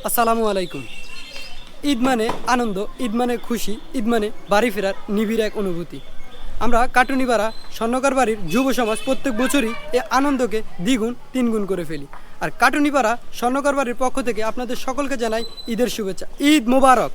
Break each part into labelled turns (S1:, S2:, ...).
S1: আসসালামু আলাইকুম। ঈদ মানে আনন্দ, ঈদ মানে খুশি, ঈদ মানে বাড়ি ফেরার নিবিড় এক অনুভূতি। আমরা কাটুনিপাড়া স্বর্ণকার বাড়ির যুব সমাজ প্রত্যেক বছরই এই আনন্দকে দ্বিগুণ তিনগুণ করে ফেলি। আর কাটুনিপাড়া স্বর্ণকার বাড়ির পক্ষ থেকে আপনাদের সকলকে জানাই ঈদের শুভেচ্ছা। ঈদ মোবারক।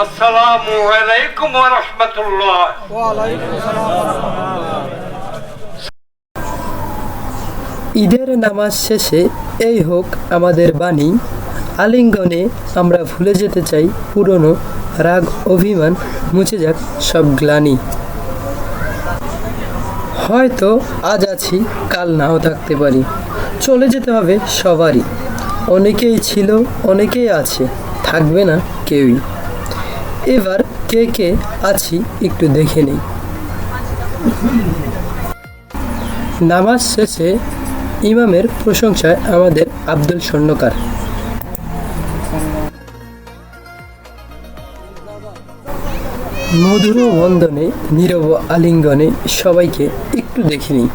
S2: আসসালামু আলাইকুম ওয়া রাহমাতুল্লাহ।
S3: ঈদের নামাজ শেষে এই হোক আমাদের বাণী, আলিঙ্গনে আমরা ভুলে যেতে চাই পুরনো রাগ অভিমান, মুছে যাক সব গ্লানি। হয়তো আজ আছি কাল নাও থাকতে পারি, চলে যেতে হবে সবারই। অনেকেই ছিল, অনেকেই আছে, থাকবে না কেউই। এবার কে কে আছি একটু দেখে নেই। নামাজ শেষে ইমামের প্রশংসায় আমাদের আব্দুল স্বর্ণকার। মধুর বন্ধনে নীরব আলিঙ্গনে সবাইকে একটু দেখে নিই।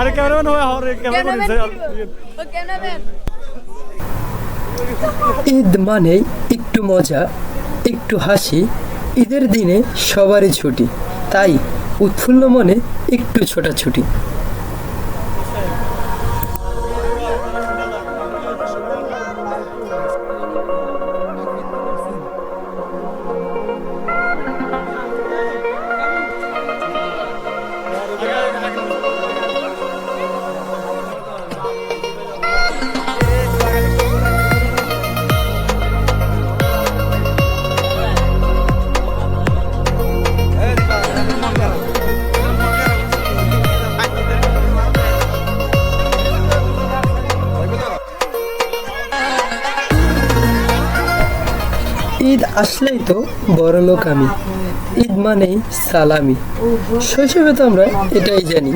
S4: আরে ক্যামেরাম্যান হয় আর ক্যামেরা
S3: ঈদ মানেই একটু মজা, একটু হাসি। ঈদের দিনে সবারই ছুটি, তাই উৎফুল্ল মনে একটু ছোটাছুটি। ঈদ আসলেই তো বড় লোক আমি, ঈদ মানেই সালামি। শৈশবে তো আমরা এটাই জানি।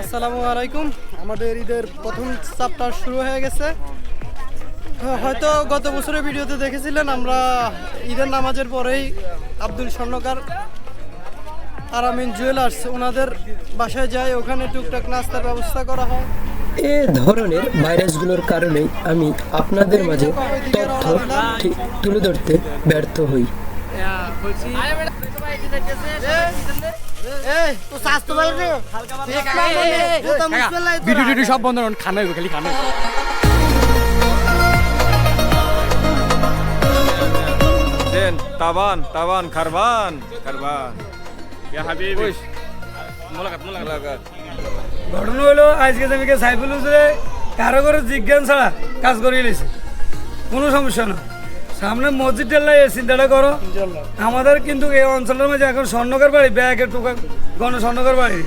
S1: আসসালামু আলাইকুম। আমাদের ঈদের প্রথম চ্যাপ্টার শুরু হয়ে গেছে। হয়তো গত বছরের ভিডিওতে দেখেছিলেন, আমরা ঈদের নামাজের পরেই আব্দুল স্বর্ণকার আরামিন জুয়েলার্স ওনাদের বাসায় যাই, ওখানে টুকটাক নাস্তার ব্যবস্থা করা হয়।
S3: এ ধরনের ভাইরাসগুলোর কারণেই আমি আপনাদের মাঝে তথ্য ঠিক তুলে ধরতে ব্যর্থ হই।
S4: ভিডিও সব বন্ধ খানা হইব খালি খানা দেন তাবান তাবান খারবান খারবান ইয়া হাবিবি মুলাকাত
S5: ঘটনা হলো আজকে আমি সাইফুল হুজুরে কারো করে জিজ্ঞান ছাড়া কাজ করিয়ে নিয়েছে কোনো সমস্যা না সামনে মসজিদ টেল্লাই চিন্তাটা করো আমাদের কিন্তু এই অঞ্চলের মাঝে এখন স্বর্ণকার বাড়ি ব্যাগের টুকা গণ স্বর্ণকার বাড়ি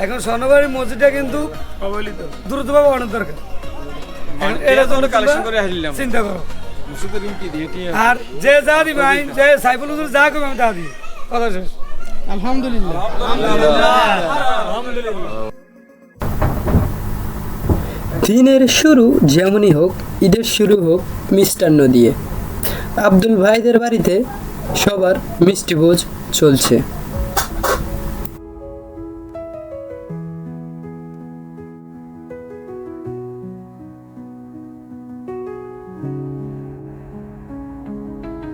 S5: এখন স্বর্ণকারী মসজিদটা কিন্তু অবহেলিত দ্রুতভাবে অনেক দরকার এটা জন্য
S4: কালেকশন করে হারিলাম
S5: চিন্তা করো
S4: মুসুদের কি দিয়ে
S5: আর যে যা দিবে আমি যে সাইফুল হুজুর যা করবে আমি তা দিই কথা শেষ
S1: আলহামদুলিল্লাহ।
S3: দিনের শুরু যেমনই হোক ঈদের শুরু হোক মিষ্টান্ন দিয়ে আব্দুল ভাইদের বাড়িতে সবার মিষ্টি ভোজ চলছে।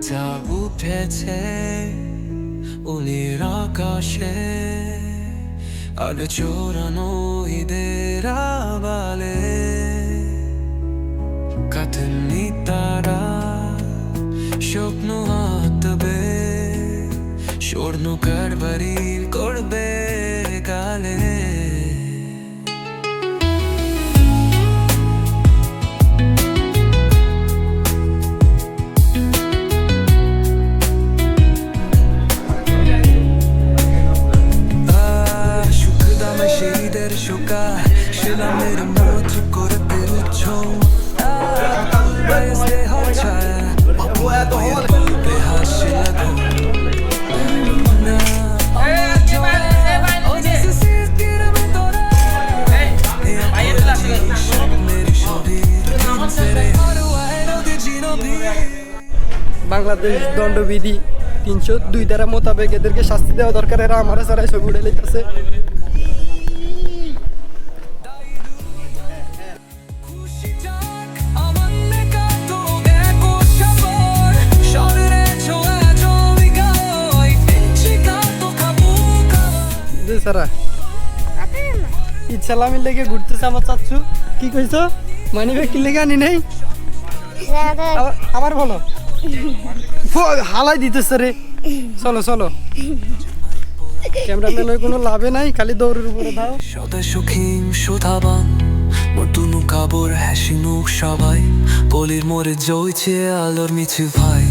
S6: চাঁদ উঠেছে উলির আকাশে আর চোরানো ঈদের আবালে কাটেনি তারা স্বপ্ন হাতবে স্বর্ণ কারবারি করবে কালে Shilamere mutlu korte ucho Bayeste hochaya Be hashila go Na Oh this is kira me tora Meri shodir Sere haru aero de jino bhi
S1: Bangladesh দণ্ডবিধি 302 ধারা মোতাবেক এদেরকে শাস্তি দেওয়া দরকার। এরা আমার সারাই ছবি উড়ে লইতেছে। সারা ঈদ সালামির লেগে ঘুরতেছে আমার চাচ্ছু। কি কইছো? মানি ব্যাগ কি লেগে আনি নাই? আবার বলো। হালাই দিতেছে রে। চলো চলো, ক্যামেরাম্যান ওই কোনো লাভে নাই, খালি দৌড়ের উপরে দাও।
S6: সদা সুখিম সুধাবান মর্তুনু কাবর হ্যাসিনুক সবাই গলির মোড়ে জ্বলছে আলোর মিছিল ভাই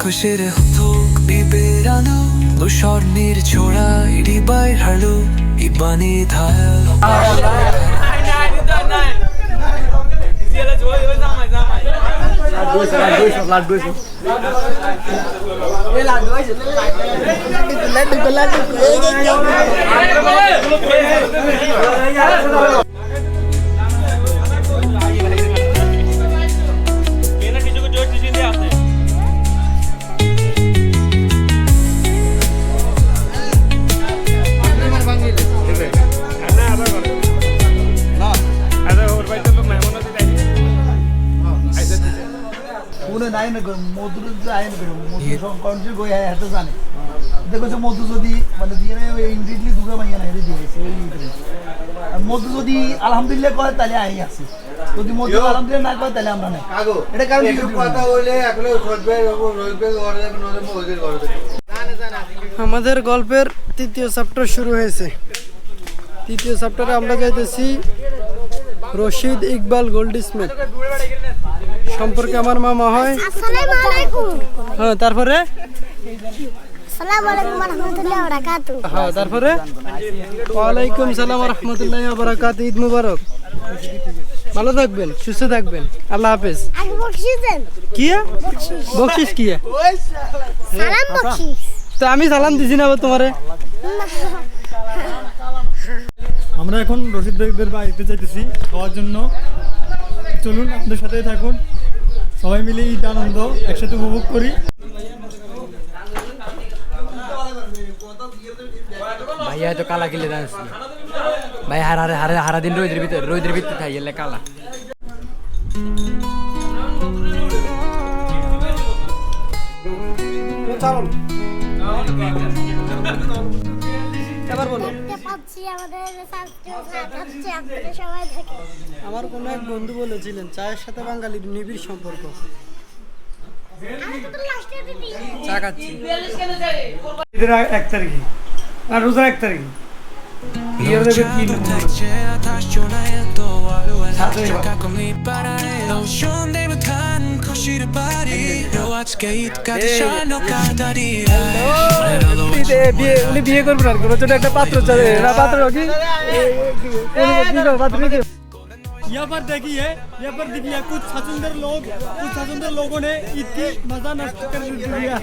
S6: খুশির হুতুক বিবেরানো স্বর্ণের ছোড়া ইডি বাইর হালু ইবানি ধাল
S7: মধু যদি মানে দিয়ে ইংরেজি দুটো মাইয়া নাই দিয়েছে মধু যদি আলহামদুলিল্লাহ কয় তাহলে আই আছে, যদি মধু আলহামদুলিল্লাহ না কয় তাহলে আমরা নাই। এটা কারণ কথা হইলে এখন
S1: আমাদের গল্পের 3য় চ্যাপ্টার শুরু হয়েছে। 3য় চ্যাপ্টারে আমরা যাইতেছি রশিদ ইকবাল গোল্ডস্মিথ সম্পর্কে আমার মামা হয়।
S8: আসসালামু আলাইকুম।
S1: হ্যাঁ, তারপরে
S8: আসসালামু আলাইকুম ওয়া রাহমাতুল্লাহি ওয়া বারাকাতুহু।
S1: হ্যাঁ, তারপরে ওয়ালাইকুম সালাম ওয়া রাহমাতুল্লাহি ওয়া বারাকাতুহু। ঈদ মুবারক। ভালো থাকবেন, সুস্থ থাকবেন, আল্লাহ হাফেজ।
S8: আগে বকশিশ দেন।
S1: কি বকশিশ? কি
S8: সালাম বকশিশ?
S1: তো আমি সালাম দিছি না তোমারে।
S4: আমরা এখন রশিদ ভাইদের বাড়িতে যাইতেছি খাওয়ার জন্য। চলুন আমাদের সাথেই থাকুন, সবাই মিলে ঈদ আনন্দ একসাথে উপভোগ করি।
S1: ভাইয়া তো কালা কিলে দাঁড়াচ্ছি। ভাই হারা দিন রোদের ভিতরে থাই গেলে কালা এবার বলো
S8: দেখতে পাচ্ছি আমাদের ছাত্র ছাত্রী আপনাদের সবাই থেকে
S1: আমার কোনো এক বন্ধু বলেছিলেন চায়ের সাথে বাঙালির নিবিড় সম্পর্ক।
S8: আমি তো লাস্টে দিদি
S1: চা খাচ্ছি।
S5: ঈদের 1 তারিখে আর রোজার 1 তারিখে বিয়ের দেবে 3 উনি বিয়ে করবেন আর কোনো জন্য একটা পাত্র চাই না পাত্র কি
S4: यहाँ पर देखिए कुछ सचुंदर लोगों ने ईद की मजा नष्ट कर दिया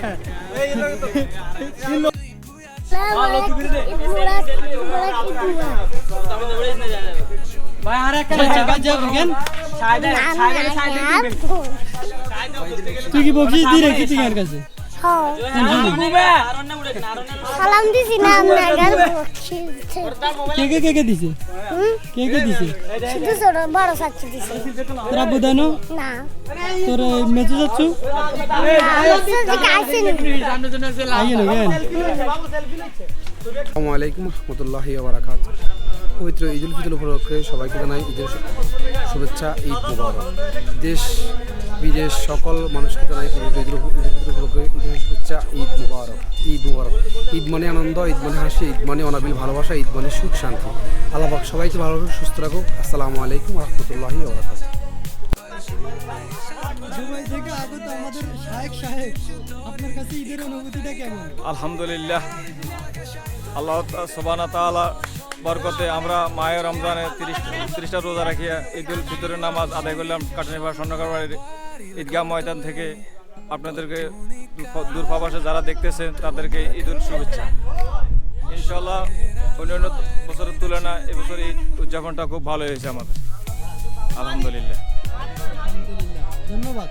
S4: है इन लोग
S1: ভাই আর একটা জায়গা যাবেন
S4: তুই কি বকশিস দিয়ে রেখেছিস এর কাছে
S8: সালাম দিছি না আপনার
S4: কে দিছে কে দিছে
S8: শুধু ছোট বড় সাচ্ছি দিছি
S4: তোরা বুদানো
S8: না
S4: তোর মেসেজ আছো আইয়ে না কেন
S9: আসসালামু আলাইকুম রহমতুল্লাহি ওয়া বারাকাতুহু। পবিত্র ঈদুল ফিতর উপলক্ষে সবাইকে জানাই ঈদের শুভেচ্ছা, ঈদ মুবারক। দেশ বিদেশ সকল মানুষকে জানাই পবিত্র ঈদুল ফিতর উপলক্ষে ঈদের শুভেচ্ছা, ঈদ মুবারক। ঈদ মানে আনন্দ, ঈদ মানে হাসি, ঈদ মানে অনাবিল ভালোবাসা, ঈদ মানে সুখ শান্তি। আল্লাহ পাক সবাইকে ভালো রাখুক, সুস্থ রাখুক। আসসালামু আলাইকুম রহমতুল্লাহি ওয়া বারাকাতুহু।
S4: দুবাই থেকে আগত আমাদের সাহেব আপনার কাছে ঈদের অনুভূতিটা কেমন?
S10: আলহামদুলিল্লাহ, আল্লাহ সুবহানাহু তাআলা বরকতে আমরা মায়ে রমজানে 30টা রোজা রাখিয়া ঈদুল ফিতরের নামাজ আদায় করলাম কাটুনিপাড়া স্বর্ণকার বাড়ির ঈদগাহ ময়দান থেকে। আপনাদেরকে দূর প্রবাসে যারা দেখতেছেন তাদেরকে ঈদুল শুভেচ্ছা। ইনশাআল্লাহ অন্যান্য বছরের তুলনায় এবছর ঈদ উদযাপনটা খুব ভালো হয়েছে আমাদের, আলহামদুলিল্লাহ।
S4: ধন্যবাদ।